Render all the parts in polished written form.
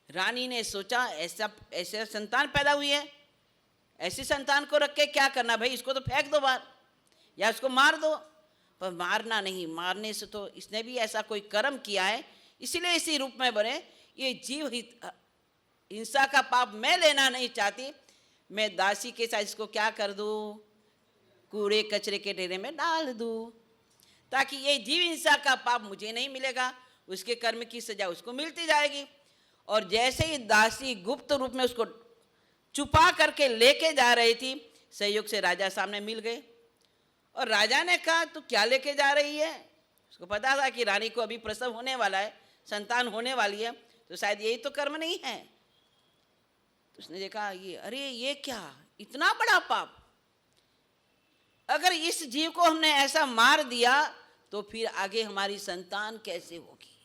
रानी ने सोचा ऐसा ऐसे संतान पैदा हुई है, ऐसी संतान को रख के क्या करना भाई, इसको तो फेंक दो बाहर या उसको मार दो। पर मारना नहीं, मारने से तो इसने भी ऐसा कोई कर्म किया है, इसलिए इसी रूप में बने। ये जीव हिंसा का पाप मैं लेना नहीं चाहती, मैं दासी के साथ इसको क्या कर दूं, कूड़े कचरे के ढेरे में डाल दूं, ताकि ये जीव हिंसा का पाप मुझे नहीं मिलेगा, उसके कर्म की सजा उसको मिलती जाएगी। और जैसे ही दासी गुप्त रूप में उसको छुपा करके लेके जा रही थी, संयोग से राजा सामने मिल गए। और राजा ने कहा तू क्या लेके जा रही है? उसको पता था कि रानी को अभी प्रसव होने वाला है, संतान होने वाली है, तो शायद यही तो कर्म नहीं है। तो उसने देखा ये, अरे ये क्या, इतना बड़ा पाप, अगर इस जीव को हमने ऐसा मार दिया तो फिर आगे हमारी संतान कैसे होगी?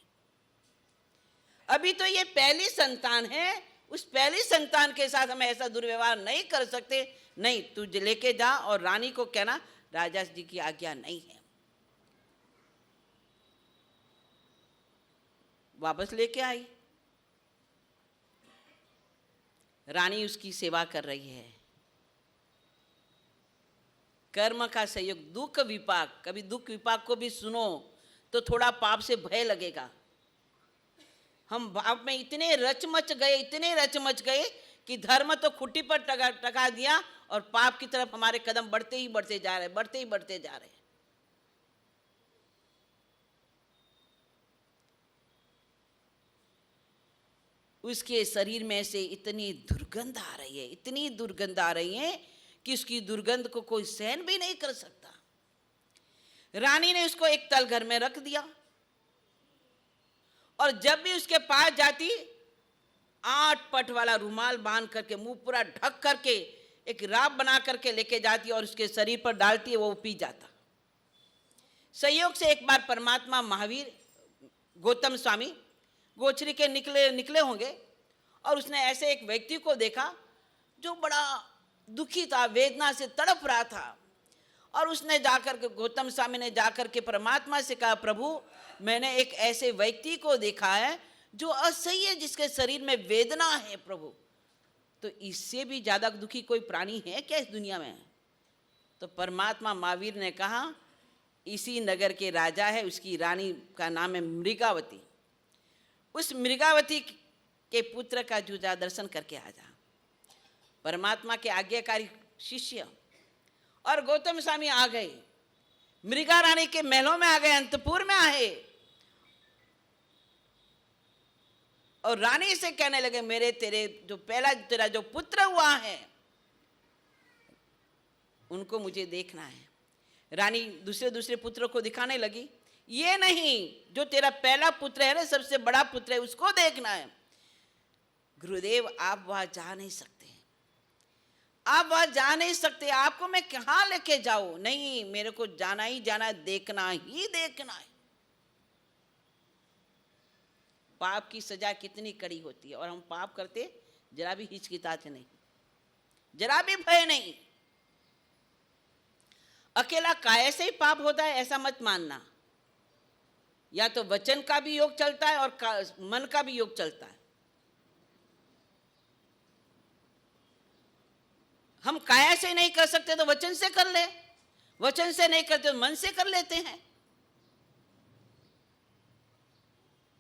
अभी तो ये पहली संतान है, उस पहली संतान के साथ हम ऐसा दुर्व्यवहार नहीं कर सकते। नहीं, तू लेके जा और रानी को कहना राजा जी की आज्ञा नहीं है। वापस लेके आई, रानी उसकी सेवा कर रही है। कर्म का संयोग, दुख विपाक, कभी दुख विपाक को भी सुनो तो थोड़ा पाप से भय लगेगा। हम पाप में इतने रचमच गए कि धर्म तो खुट्टी पर टका दिया और पाप की तरफ हमारे कदम बढ़ते ही बढ़ते जा रहे। उसके शरीर में से इतनी दुर्गंध आ रही है कि उसकी दुर्गंध को कोई सहन भी नहीं कर सकता। रानी ने उसको एक तलघर में रख दिया और जब भी उसके पास जाती 8 पट वाला रुमाल बांध करके, मुंह पूरा ढक करके, एक राब बना करके लेके जाती और उसके शरीर पर डालती है, वो पी जाता। संयोग से एक बार परमात्मा महावीर गौतम स्वामी गोचरी के निकले होंगे और उसने ऐसे एक व्यक्ति को देखा जो बड़ा दुखी था, वेदना से तड़प रहा था। और उसने जाकर के, गौतम स्वामी ने जाकर के परमात्मा से कहा, प्रभु मैंने एक ऐसे व्यक्ति को देखा है जो असह्य, जिसके शरीर में वेदना है प्रभु, तो इससे भी ज्यादा दुखी कोई प्राणी है क्या इस दुनिया में? तो परमात्मा महावीर ने कहा, इसी नगर के राजा है, उसकी रानी का नाम है मृगावती, उस मृगावती के पुत्र का जूझा दर्शन करके आ जा। परमात्मा के आज्ञाकारी शिष्य और गौतम स्वामी आ गए, मृगा रानी के महलों में आ गए, अंतपुर में आए और रानी से कहने लगे, मेरे तेरा जो पुत्र हुआ है उनको मुझे देखना है। रानी दूसरे पुत्रों को दिखाने लगी, ये नहीं, जो तेरा पहला पुत्र है ना, सबसे बड़ा पुत्र है, उसको देखना है। गुरुदेव आप वहां जा नहीं सकते, आपको मैं कहां लेके जाऊं? नहीं, मेरे को जाना ही जाना, देखना ही देखना है। पाप की सजा कितनी कड़ी होती है और हम पाप करते जरा भी हिचकिचाते नहीं, जरा भी भय नहीं। अकेला काया से ही पाप होता है ऐसा मत मानना, या तो वचन का भी योग चलता है और मन का भी योग चलता है। हम काया से नहीं कर सकते तो वचन से कर ले, वचन से नहीं करते तो मन से कर लेते हैं।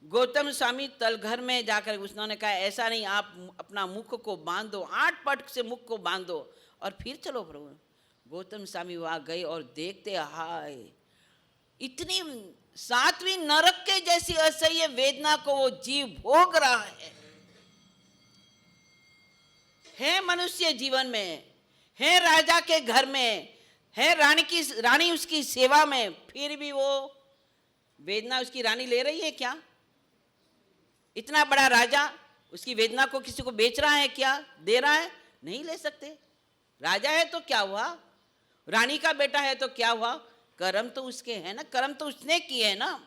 गौतम स्वामी तलघर में जाकर उन्होंने कहा, ऐसा नहीं, आप अपना मुख को बांध दो, 8 पट से मुख को बांध दो और फिर चलो प्रभु। गौतम स्वामी वहां गए और देखते, हाय, इतनी 7वीं नरक के जैसी असह्य वेदना को वो जीव भोग रहा है मनुष्य जीवन में, है राजा के घर में, है रानी उसकी सेवा में, फिर भी वो वेदना उसकी रानी ले रही है क्या? इतना बड़ा राजा उसकी वेदना को किसी को बेच रहा है क्या? दे रहा है? नहीं ले सकते। राजा है तो क्या हुआ, रानी का बेटा है तो क्या हुआ, कर्म तो उसके है ना, कर्म तो उसने किए है ना,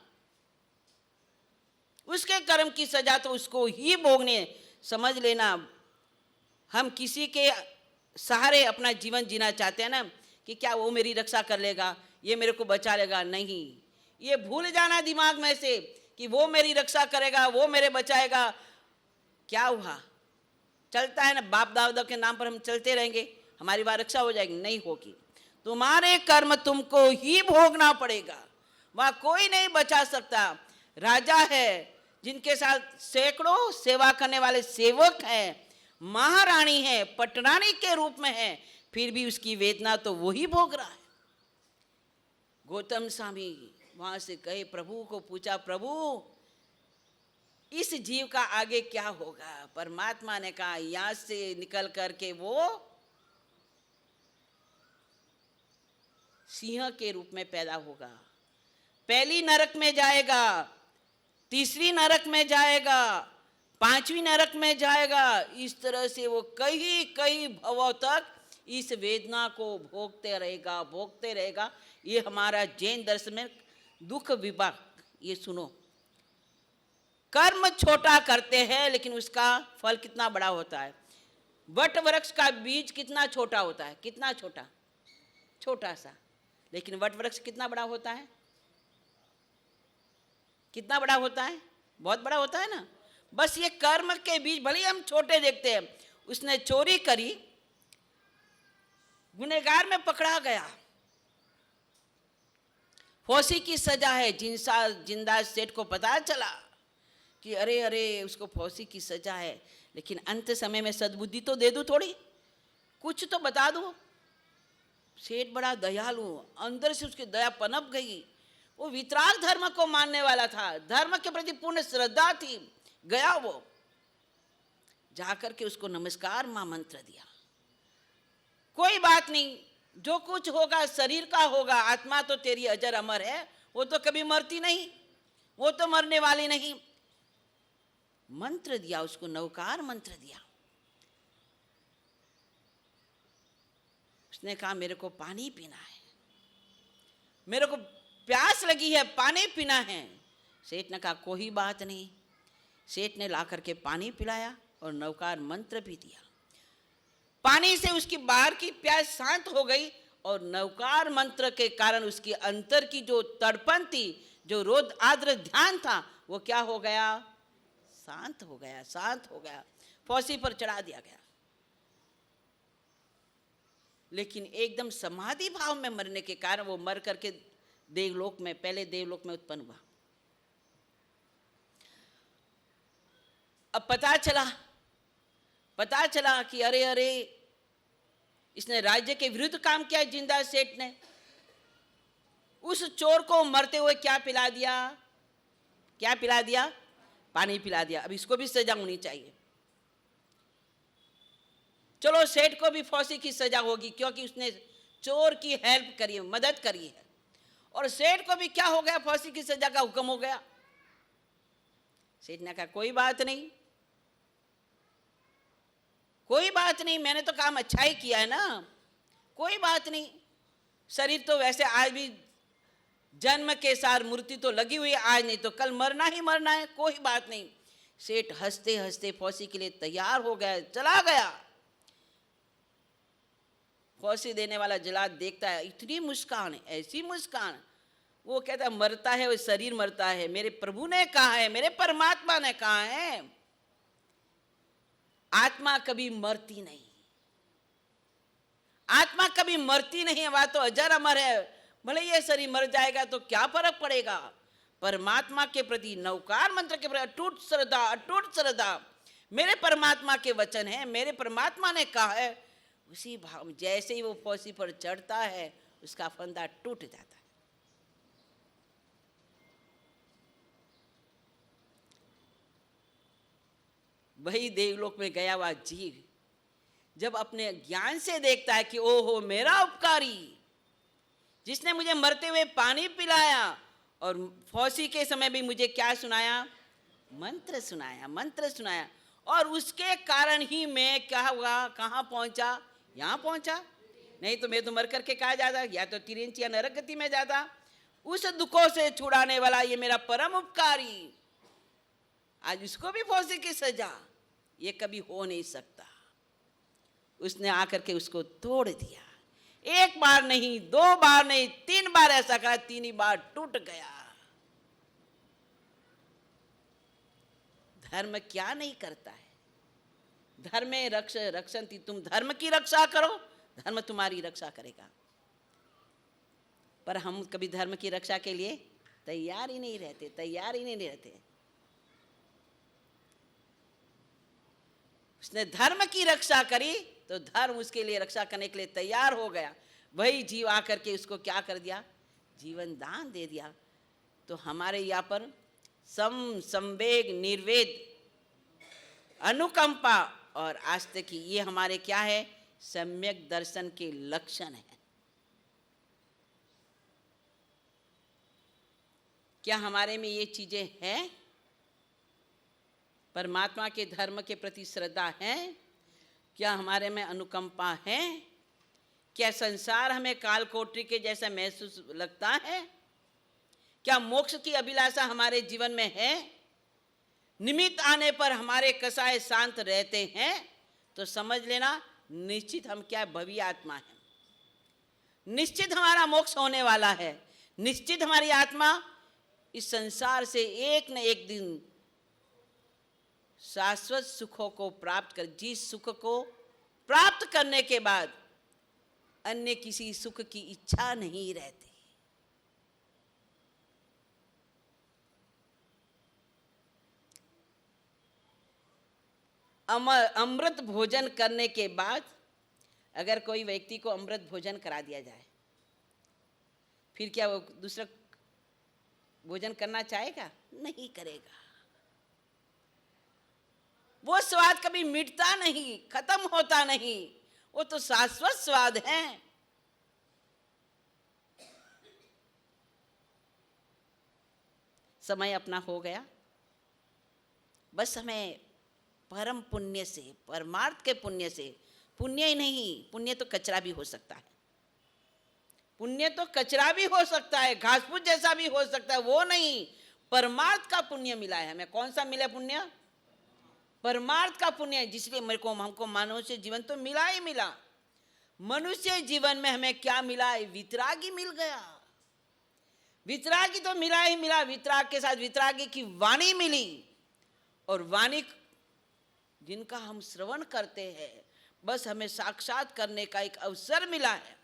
उसके कर्म की सजा तो उसको ही भोगनी है। समझ लेना, हम किसी के सहारे अपना जीवन जीना चाहते हैं ना, कि क्या वो मेरी रक्षा कर लेगा, ये मेरे को बचा लेगा, नहीं, ये भूल जाना दिमाग में से कि वो मेरी रक्षा करेगा, वो मेरे बचाएगा। क्या हुआ? चलता है ना, बाप दादा के नाम पर हम चलते रहेंगे, हमारी वहाँ रक्षा हो जाएगी? नहीं होगी। तुम्हारे कर्म तुमको ही भोगना पड़ेगा, वहाँ कोई नहीं बचा सकता। राजा है जिनके साथ सैकड़ों सेवा करने वाले सेवक हैं, महारानी है, पटरानी के रूप में है, फिर भी उसकी वेदना तो वही भोग रहा है। गौतम स्वामी वहां से गए, प्रभु को पूछा, प्रभु इस जीव का आगे क्या होगा? परमात्मा ने कहा, यहां से निकल करके वो सिंह के रूप में पैदा होगा, पहली नरक में जाएगा, तीसरी नरक में जाएगा, पांचवी नरक में जाएगा। इस तरह से वो कई कई भवों तक इस वेदना को भोगते रहेगा। ये हमारा जैन दर्शन में दुख विभाग। ये सुनो, कर्म छोटा करते हैं लेकिन उसका फल कितना बड़ा होता है। वट वृक्ष का बीज कितना छोटा होता है, कितना छोटा, छोटा सा, लेकिन वट वृक्ष कितना बड़ा होता है, कितना बड़ा होता है, बहुत बड़ा होता है ना। बस ये कर्म के बीज भले हम छोटे देखते हैं। उसने चोरी करी, गुनहगार में पकड़ा गया, फांसी की सजा है। जिंदा सेठ को पता चला कि अरे अरे उसको फांसी की सजा है, लेकिन अंत समय में सद्बुद्धि तो दे दूं, थोड़ी कुछ तो बता दो। सेठ बड़ा दयालु, अंदर से उसकी दया पनप गई। वो वितराग धर्म को मानने वाला था, धर्म के प्रति पूर्ण श्रद्धा थी। गया वो, जाकर के उसको नमस्कार मां मंत्र दिया, कोई बात नहीं, जो कुछ होगा शरीर का होगा, आत्मा तो तेरी अजर अमर है, वो तो कभी मरती नहीं, वो तो मरने वाली नहीं। मंत्र दिया उसको, नवकार मंत्र दिया। उसने कहा मेरे को पानी पीना है, मेरे को प्यास लगी है, पानी पीना है। सेठ ने कहा कोई बात नहीं। सेठ ने ला करके पानी पिलाया और नवकार मंत्र भी दिया। पानी से उसकी बाहर की प्यास शांत हो गई और नवकार मंत्र के कारण उसकी अंतर की जो तड़पन थी, जो रोध आद्र ध्यान था, वो क्या हो गया, शांत हो गया, शांत हो गया। फांसी पर चढ़ा दिया गया। लेकिन एकदम समाधि भाव में मरने के कारण वो मर करके देवलोक में, पहले देवलोक में उत्पन्न हुआ। अब पता चला कि अरे अरे इसने राज्य के विरुद्ध काम किया। जिंदा सेठ ने उस चोर को मरते हुए क्या पिला दिया, क्या पिला दिया, पानी पिला दिया। अब इसको भी सजा होनी चाहिए। चलो सेठ को भी फांसी की सजा होगी क्योंकि उसने चोर की हेल्प करी है, मदद करी है। और सेठ को भी क्या हो गया, फांसी की सजा का हुक्म हो गया। सेठ ने कहा कोई बात नहीं, कोई बात नहीं, मैंने तो काम अच्छा ही किया है ना, कोई बात नहीं। शरीर तो वैसे आज भी जन्म के साथ मूर्ति तो लगी हुई है, आज नहीं तो कल मरना ही मरना है, कोई बात नहीं। सेठ हंसते हंसते फांसी के लिए तैयार हो गया, चला गया। फांसी देने वाला जल्लाद देखता है, इतनी मुस्कान, ऐसी मुस्कान। वो कहता है मरता है वो शरीर मरता है, मेरे प्रभु ने कहा है, मेरे परमात्मा ने कहा है, आत्मा कभी मरती नहीं, आत्मा कभी मरती नहीं है, वह तो अजर अमर है। भले ये शरीर मर जाएगा तो क्या फर्क पड़ेगा। परमात्मा के प्रति, नवकार मंत्र के प्रति अटूट श्रद्धा, अटूट श्रद्धा। मेरे परमात्मा के वचन है, मेरे परमात्मा ने कहा है, उसी भाव जैसे ही वो फांसी पर चढ़ता है उसका फंदा टूट जाता है। वही देवलोक में गया हुआ जीव जब अपने ज्ञान से देखता है कि ओहो मेरा उपकारी, जिसने मुझे मरते हुए पानी पिलाया और फांसी के समय भी मुझे क्या सुनाया, मंत्र सुनाया, मंत्र सुनाया, और उसके कारण ही मैं क्या हुआ, कहाँ पहुंचा, यहाँ पहुंचा। नहीं तो मैं तो मर करके कहा जाता, या तो तिरंच या नरक गति में जाता। उस दुखों से छुड़ाने वाला ये मेरा परम उपकारी, आज उसको भी फांसी की सजा, ये कभी हो नहीं सकता। उसने आकर के उसको तोड़ दिया। एक बार नहीं, दो बार नहीं, 3 बार ऐसा कहा, 3 ही बार टूट गया। धर्म क्या नहीं करता है, धर्मे रक्षन्ति, तुम धर्म की रक्षा करो, धर्म तुम्हारी रक्षा करेगा। पर हम कभी धर्म की रक्षा के लिए तैयार ही नहीं रहते। उसने धर्म की रक्षा करी तो धर्म उसके लिए रक्षा करने के लिए तैयार हो गया। वही जीव आकर के उसको क्या कर दिया, जीवन दान दे दिया। तो हमारे यहाँ पर संवेग, निर्वेद, अनुकंपा और आस्तिकी, ये हमारे क्या है, सम्यक दर्शन के लक्षण है। क्या हमारे में ये चीजें हैं? परमात्मा के धर्म के प्रति श्रद्धा है? क्या हमारे में अनुकंपा है? क्या संसार हमें काल कोठरी के जैसा महसूस लगता है? क्या मोक्ष की अभिलाषा हमारे जीवन में है? निमित्त आने पर हमारे कसाय शांत रहते हैं तो समझ लेना निश्चित हम क्या, भव्य आत्मा है। निश्चित हमारा मोक्ष होने वाला है। निश्चित हमारी आत्मा इस संसार से एक न एक दिन शाश्वत सुखों को प्राप्त कर, जिस सुख को प्राप्त करने के बाद अन्य किसी सुख की इच्छा नहीं रहती। अमृत भोजन करने के बाद अगर कोई व्यक्ति को अमृत भोजन करा दिया जाए, फिर क्या वो दूसरा भोजन करना चाहेगा? नहीं करेगा। वो स्वाद कभी मिटता नहीं, खत्म होता नहीं, वो तो शाश्वत स्वाद है। समय अपना हो गया। बस हमें परम पुण्य से, परमार्थ के पुण्य से, पुण्य ही नहीं, पुण्य तो कचरा भी हो सकता है, पुण्य तो कचरा भी हो सकता है, घास फूस जैसा भी हो सकता है, वो नहीं, परमार्थ का पुण्य मिला है हमें। कौन सा मिला पुण्य? परमार्थ का पुण्य। जिसलिए मेरे को, हमको मनुष्य जीवन तो मिला ही मिला। मनुष्य जीवन में हमें क्या मिला? वितरागी मिल गया। वितरागी तो मिला ही मिला, वितराग के साथ वितरागी की वाणी मिली, और वाणी जिनका हम श्रवण करते हैं, बस हमें साक्षात करने का एक अवसर मिला है।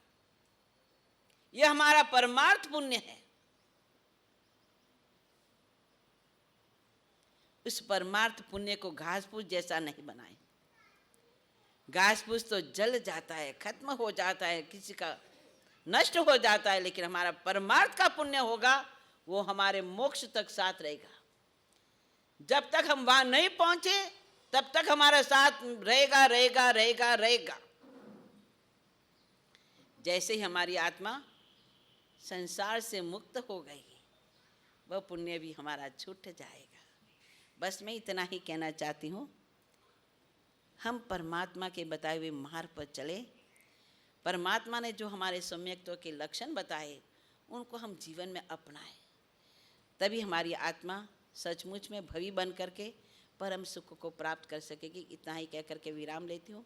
यह हमारा परमार्थ पुण्य है। उस परमार्थ पुण्य को घास फूस जैसा नहीं बनाए। घास फूस तो जल जाता है, खत्म हो जाता है, किसी का नष्ट हो जाता है, लेकिन हमारा परमार्थ का पुण्य होगा, वो हमारे मोक्ष तक साथ रहेगा। जब तक हम वहां नहीं पहुंचे तब तक हमारा साथ रहेगा रहेगा रहेगा रहेगा। जैसे ही हमारी आत्मा संसार से मुक्त हो गई, वह पुण्य भी हमारा छूट जाएगा। बस मैं इतना ही कहना चाहती हूँ, हम परमात्मा के बताए हुए मार्ग पर चले। परमात्मा ने जो हमारे सम्यक्त्व के लक्षण बताए, उनको हम जीवन में अपनाएं, तभी हमारी आत्मा सचमुच में भवी बन करके परम सुख को प्राप्त कर सकेगी। इतना ही कह करके विराम लेती हूँ।